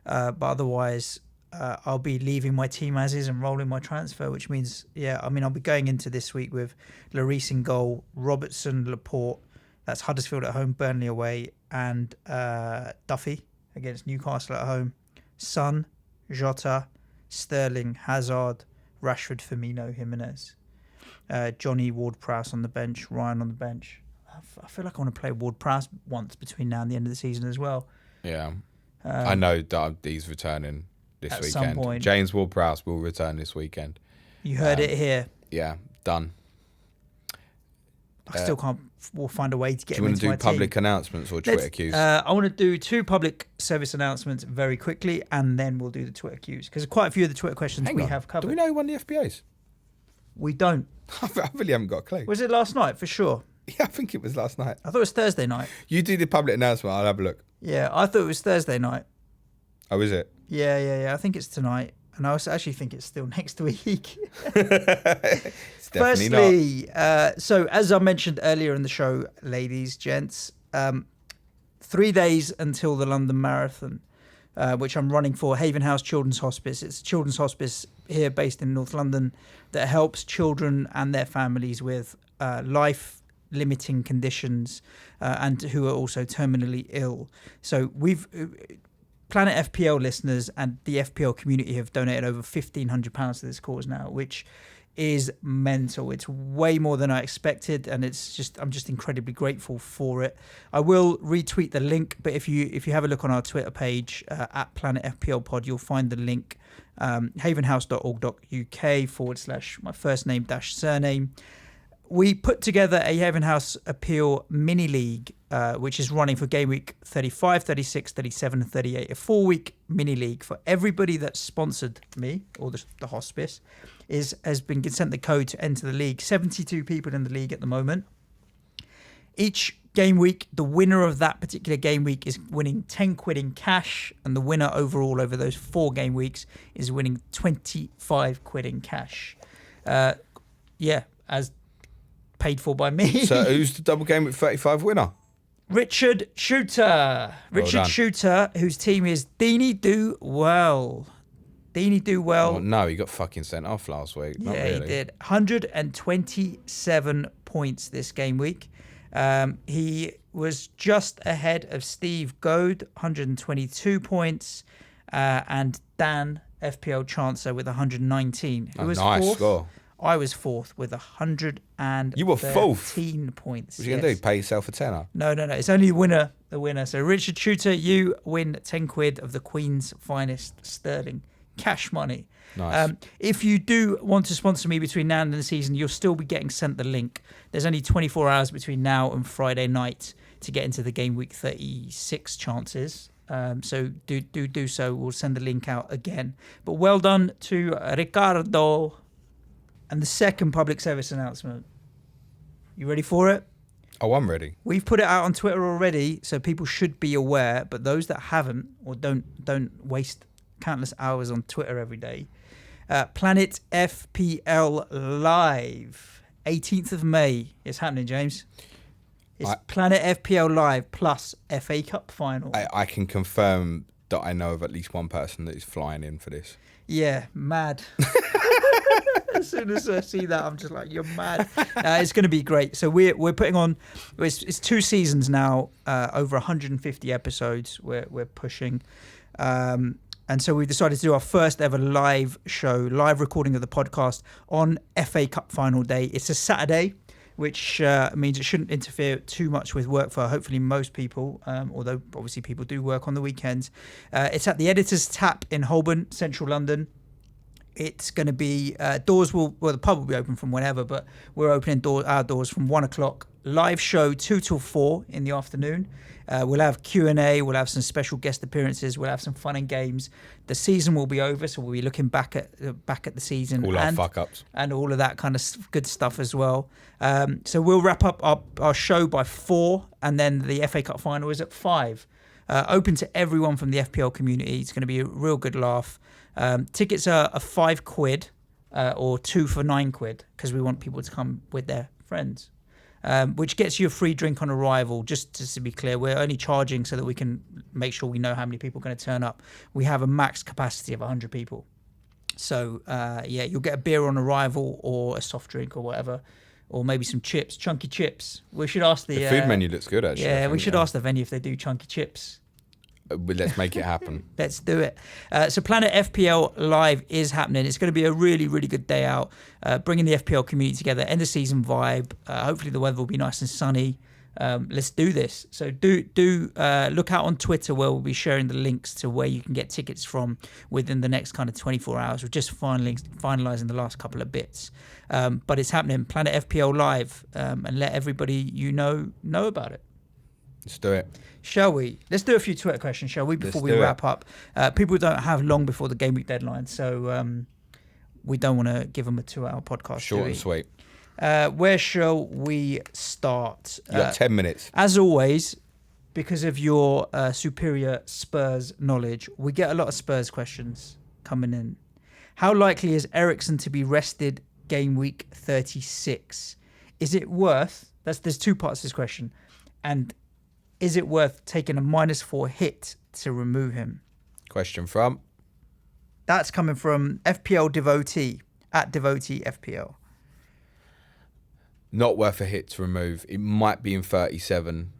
But otherwise, I'll be leaving my team as is and rolling my transfer, which means, I'll be going into this week with Lloris in goal, Robertson, Laporte, that's Huddersfield at home, Burnley away, and Duffy against Newcastle at home, Son, Jota, Sterling, Hazard, Rashford, Firmino, Jimenez, Johnny, Ward-Prowse on the bench, Ryan on the bench. I feel like I want to play Ward-Prowse once between now and the end of the season as well. Yeah. I know that he's returning this at weekend. Some point. James Ward-Prowse will return this weekend. You heard it here. Yeah, done. I still can't. We'll find a way to get him into my team. Do you want to do public announcements or Twitter cues? I want to do 2 public service announcements very quickly, and then we'll do the Twitter cues, because quite a few of the Twitter questions we have covered. Do we know who won the FBAs? We don't. I really haven't got a clue. Was it last night? For sure. Yeah, I think it was last night. I thought it was Thursday night. You do the public announcement, I'll have a look. Yeah, I thought it was Thursday night. Oh, is it? Yeah. I think it's tonight. And I actually think it's still next week. It's definitely Firstly, so as I mentioned earlier in the show, ladies, gents, 3 days until the London Marathon, which I'm running for Haven House Children's Hospice. It's a children's hospice here based in North London that helps children and their families with life-limiting conditions and who are also terminally ill. So Planet FPL listeners and the FPL community have donated over £1,500 to this cause now, which is mental. It's way more than I expected, and I'm just incredibly grateful for it. I will retweet the link, but if you have a look on our Twitter page at Planet FPL Pod, you'll find the link, havenhouse.org.uk / my first name - surname. We put together a Haven House Appeal mini league, which is running for game week 35, 36, 37, and 38. A 4-week mini league for everybody that's sponsored me or the hospice has been sent the code to enter the league. 72 people in the league at the moment. Each game week, the winner of that particular game week is winning 10 quid in cash, and the winner overall over those 4 game weeks is winning 25 quid in cash. As paid for by me. So who's the double game with 35 winner? Richard Shooter. Richard Shooter, whose team is Deanie Do Well. Deanie Do Well. Oh, no, he got fucking sent off last week. Not really. He did. 127 points this game week. He was just ahead of Steve Goad, 122 points, and Dan, FPL Chancer, with 119. Who was nice fourth? Score. I was fourth with 113 You were fourth? points. What are you going to do? Pay yourself a tenner? No. It's only the winner. So Richard Shooter, you win 10 quid of the Queen's finest sterling cash money. Nice. If you do want to sponsor me between now and the season, you'll still be getting sent the link. There's only 24 hours between now and Friday night to get into the game week 36 chances. So do so. We'll send the link out again. But well done to Ricardo. And the second public service announcement. You ready for it? Oh, I'm ready. We've put it out on Twitter already, so people should be aware. But those that haven't or don't waste countless hours on Twitter every day. Planet FPL Live, 18th of May. It's happening, James. It's Planet FPL Live plus FA Cup final. I can confirm that I know of at least one person that is flying in for this. Yeah, mad. As soon as I see that, I'm just like, you're mad. It's going to be great. So we're putting on, it's 2 seasons now, over 150 episodes we're pushing. And so we've decided to do our first ever live recording of the podcast on FA Cup final day. It's a Saturday, which means it shouldn't interfere too much with work for hopefully most people, although obviously people do work on the weekends. It's at the Editor's Tap in Holborn, central London. It's going to be, the pub will be open from whenever, but we're opening our doors from 1 o'clock. Live show 2 till 4 in the afternoon. We'll have Q&A, we'll have some special guest appearances, we'll have some fun and games. The season will be over, so we'll be looking back at the season. All our fuck-ups. And all of that kind of good stuff as well. So we'll wrap up our show by 4, and then the FA Cup final is at 5. Open to everyone from the FPL community. It's going to be a real good laugh. Tickets are £5 or 2 for £9 because we want people to come with their friends, which gets you a free drink on arrival. Just to be clear, we're only charging so that we can make sure we know how many people are going to turn up. We have a max capacity of 100 people. So, you'll get a beer on arrival or a soft drink or whatever, or maybe some chips, chunky chips. We should ask the food menu looks good, actually. Yeah, we should ask the venue if they do chunky chips. Let's make it happen. Let's do it. So Planet FPL Live is happening. It's going to be a really, really good day out, bringing the FPL community together, end of season vibe. Hopefully the weather will be nice and sunny. Let's do this. So do look out on Twitter where we'll be sharing the links to where you can get tickets from within the next kind of 24 hours. We're just finalising the last couple of bits. But it's happening, Planet FPL Live, and let everybody you know about it. Let's do it. Shall we? Let's do a few Twitter questions, shall we, before we wrap up? People don't have long before the game week deadline, so we don't want to give them a 2-hour podcast. Short and sweet. Where shall we start? You got 10 minutes. As always, because of your superior Spurs knowledge, we get a lot of Spurs questions coming in. How likely is Eriksen to be rested game week 36? Is it worth... There's two parts to this question. And is it worth taking a -4 hit to remove him? Question from? That's coming from FPL Devotee, at Devotee FPL. Not worth a hit to remove. It might be in 37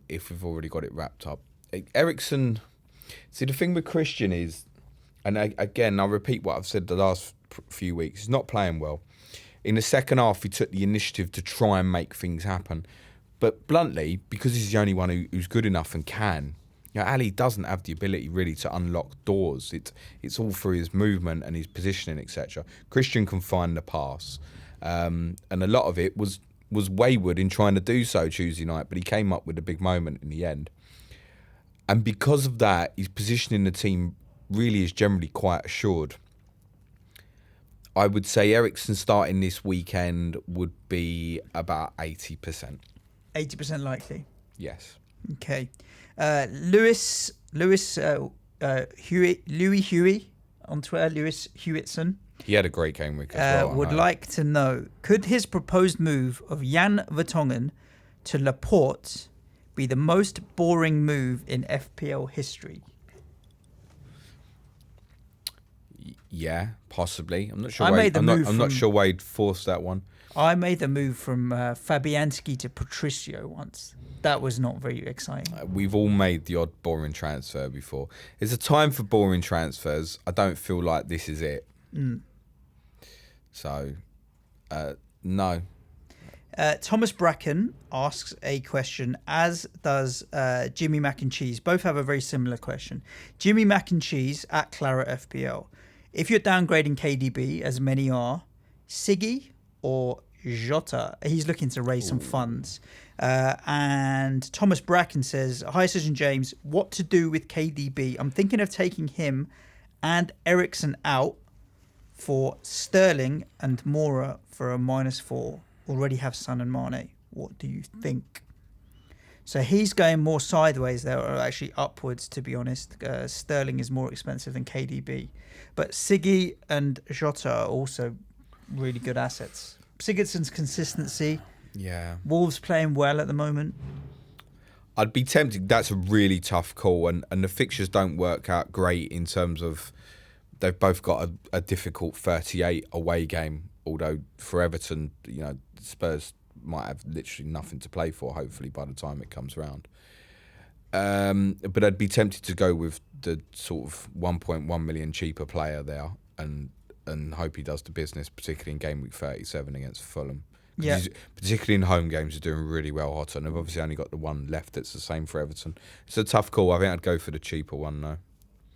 if we've already got it wrapped up. Eriksen, see, the thing with Christian is, and again, I'll repeat what I've said the last few weeks, he's not playing well. In the second half, he took the initiative to try and make things happen. But bluntly, because he's the only one who's good enough and can, Ali doesn't have the ability really to unlock doors. It's all through his movement and his positioning, etc. Christian can find the pass. And a lot of it was wayward in trying to do so Tuesday night, but he came up with a big moment in the end. And because of that, his position in the team really is generally quite assured. I would say Eriksen starting this weekend would be about 80%. 80% likely. Yes. Okay. Louis Huey on Twitter, Lewis Hewitson. He had a great game week as well. Would like to know, could his proposed move of Jan Vertonghen to Laporte be the most boring move in FPL history? Yeah, possibly. I'm not sure. I'm not sure Wade forced that one. I made the move from Fabianski to Patricio once. That was not very exciting. We've all made the odd boring transfer before. There's a time for boring transfers. I don't feel like this is it. So, no. Thomas Bracken asks a question, as does Jimmy Mac and Cheese. Both have a very similar question. Jimmy Mac and Cheese at Claret FPL. If you're downgrading KDB, as many are, Siggy or Jota? He's looking to raise some funds. And Thomas Bracken says, hi, Surgeon James, what to do with KDB? I'm thinking of taking him and Eriksen out for Sterling and Mora for a -4. Already have Son and Mané. What do you think? So he's going more sideways there, or actually upwards, to be honest. Sterling is more expensive than KDB. But Siggy and Jota are also really good assets. Sigurdsson's consistency. Yeah. Wolves playing well at the moment. I'd be tempted. That's a really tough call, and the fixtures don't work out great in terms of they've both got a difficult 38 away game. Although for Everton, Spurs might have literally nothing to play for, hopefully, by the time it comes around. But I'd be tempted to go with the sort of 1.1 million cheaper player there and hope he does the business, particularly in game week 37 against Fulham. Yeah. Particularly in home games, he's doing really well, Hotter, and they've obviously only got the one left that's the same for Everton. It's a tough call. I think I'd go for the cheaper one, though.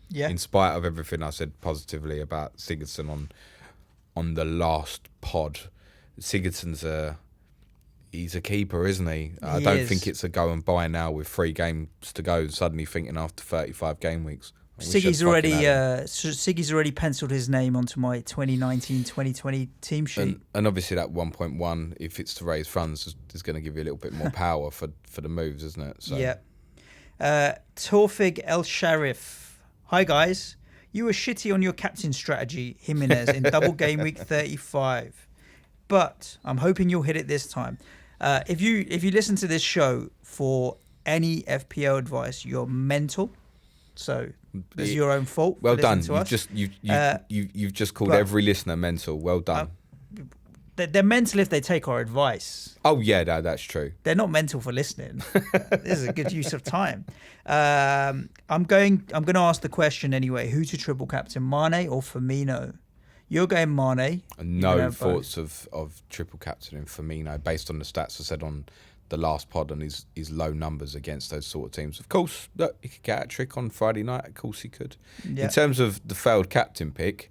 Yeah. In spite of everything I said positively about Sigurdsson on the last pod, Sigurdsson's he's a keeper, isn't he? I don't think it's a go and buy now with 3 games to go, suddenly thinking after 35 game weeks. Siggy's already penciled his name onto my 2019-2020 team sheet. And obviously that 1.1, if it's to raise funds, is going to give you a little bit more power for the moves, isn't it? So. Yeah. Torfig El Sharif. Hi, guys. You were shitty on your captain strategy, Jimenez, in double game week 35. But I'm hoping you'll hit it this time. If you listen to this show for any FPL advice, you're mental. So it's your own fault. Well done. You've just called every listener mental. Well done. They're mental if they take our advice. Oh yeah, that's true. They're not mental for listening. This is a good use of time. I'm going to ask the question anyway. Who to triple captain, Mané or Firmino? You're going Mané. No thoughts of triple captaining Firmino based on the stats I said on the last pod and his low numbers against those sort of teams. Of course, look, he could get a trick on Friday night. Of course he could. Yeah. In terms of the failed captain pick,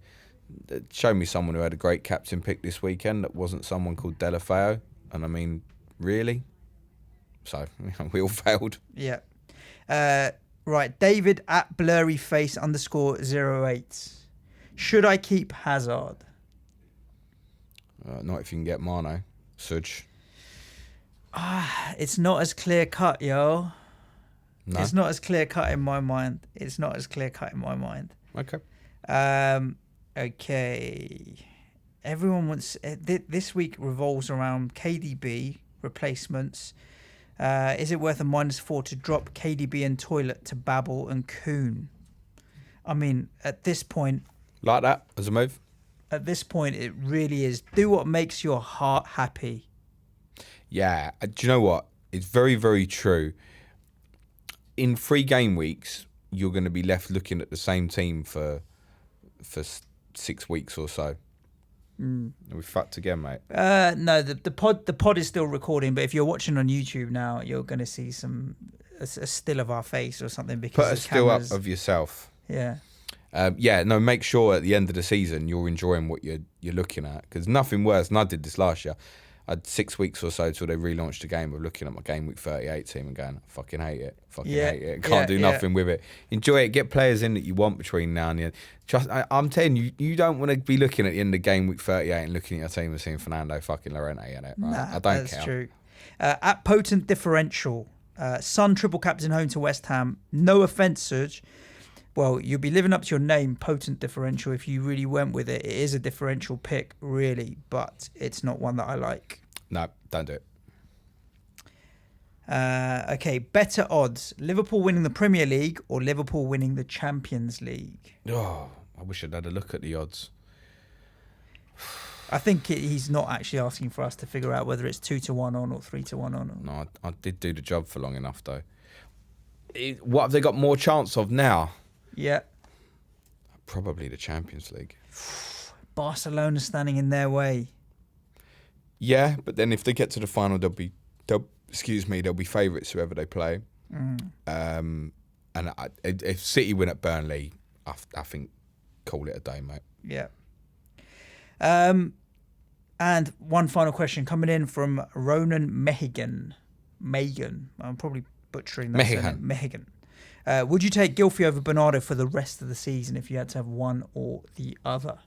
show me someone who had a great captain pick this weekend that wasn't someone called Delafeo. And I mean, really? So, we all failed. Yeah. Right, David at blurryface_08. Should I keep Hazard? Not if you can get Mané. Suj. It's not as clear cut, yo. No? It's not as clear cut in my mind. Okay. Okay. Everyone wants... This week revolves around KDB replacements. Is it worth a -4 to drop KDB and Toilet to Babel and Kuhn? I mean, at this point... Like that as a move? At this point, it really is. Do what makes your heart happy. Yeah. Do you know what? It's very, very true. In 3 game weeks, you're going to be left looking at the same team for 6 weeks or so. We're fucked again, mate. No, the pod is still recording, but if you're watching on YouTube now, you're going to see a still of our face or something. Because Put a still up of yourself. Yeah. No, make sure at the end of the season you're enjoying what you're looking at, because nothing worse, and I did this last year, I had 6 weeks or so till they relaunched the game of looking at my game week 38 team and going, I fucking hate it, hate it, can't do nothing with it. Enjoy it, get players in that you want between now and then. I'm telling you, you don't want to be looking at the end of game week 38 and looking at your team and seeing Fernando fucking Llorente in it. Right? Nah, I don't that's care. True. At Potent Differential, Son triple captain home to West Ham. No offence, Serge. Well, you'll be living up to your name, Potent Differential, if you really went with it. It is a differential pick, really, but it's not one that I like. No, don't do it. Okay, better odds. Liverpool winning the Premier League or Liverpool winning the Champions League? Oh, I wish I'd had a look at the odds. I think he's not actually asking for us to figure out whether it's 2-1 on or 3-1 on. No, I did do the job for long enough, though. What have they got more chance of now? Yeah. Probably the Champions League. Barcelona standing in their way. Yeah, but then if they get to the final, they'll be favourites whoever they play. And if City win at Burnley, I think call it a day, mate. Yeah. And one final question coming in from Ronan Mehigan. I'm probably butchering that. Mehigan. Would you take Gylfi over Bernardo for the rest of the season if you had to have one or the other?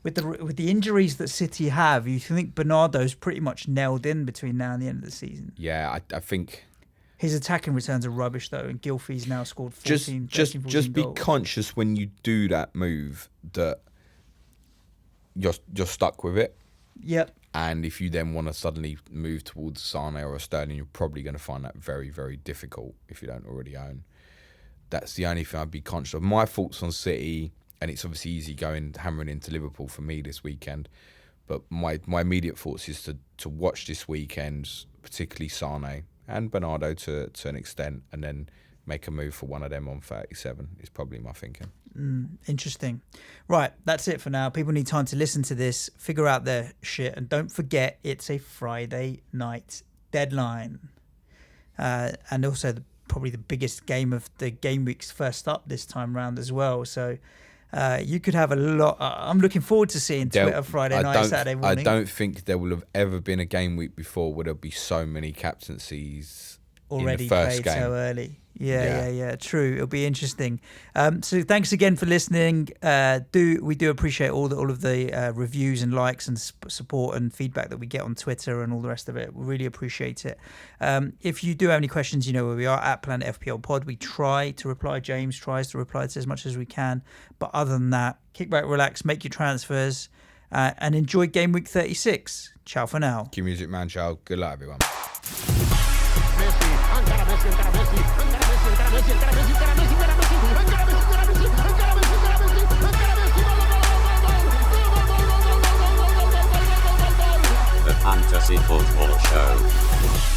With the injuries that City have, you think Bernardo's pretty much nailed in between now and the end of the season? Yeah, I think his attacking returns are rubbish though, and Gylfi's now scored 14. Just be conscious when you do that move that you're stuck with it. Yep. And if you then want to suddenly move towards Sané or a Sterling, you're probably going to find that very, very difficult if you don't already own. That's the only thing I'd be conscious of. My thoughts on City. And it's obviously easy hammering into Liverpool for me this weekend. But my immediate thoughts is to watch this weekend, particularly Sané and Bernardo to an extent, and then make a move for one of them on 37 is probably my thinking. Interesting. Right, that's it for now. People need time to listen to this, figure out their shit, and don't forget it's a Friday night deadline. And also probably the biggest game of the game week's first up this time round as well. So... you could have a lot. I'm looking forward to seeing Twitter Friday night, Saturday morning. I don't think there will have ever been a game week before where there'll be so many captaincies already in the first played game. so early. Yeah. True. It'll be interesting. So thanks again for listening. We do appreciate all of the reviews and likes and support and feedback that we get on Twitter and all the rest of it. We really appreciate it. If you do have any questions, you know where we are at Planet FPL Pod. We try to reply. James tries to reply to as much as we can. But other than that, kick back, relax, make your transfers, and enjoy game week 36. Ciao for now. Cue music, man. Ciao. Good luck, everyone. The Fantasy Football Show.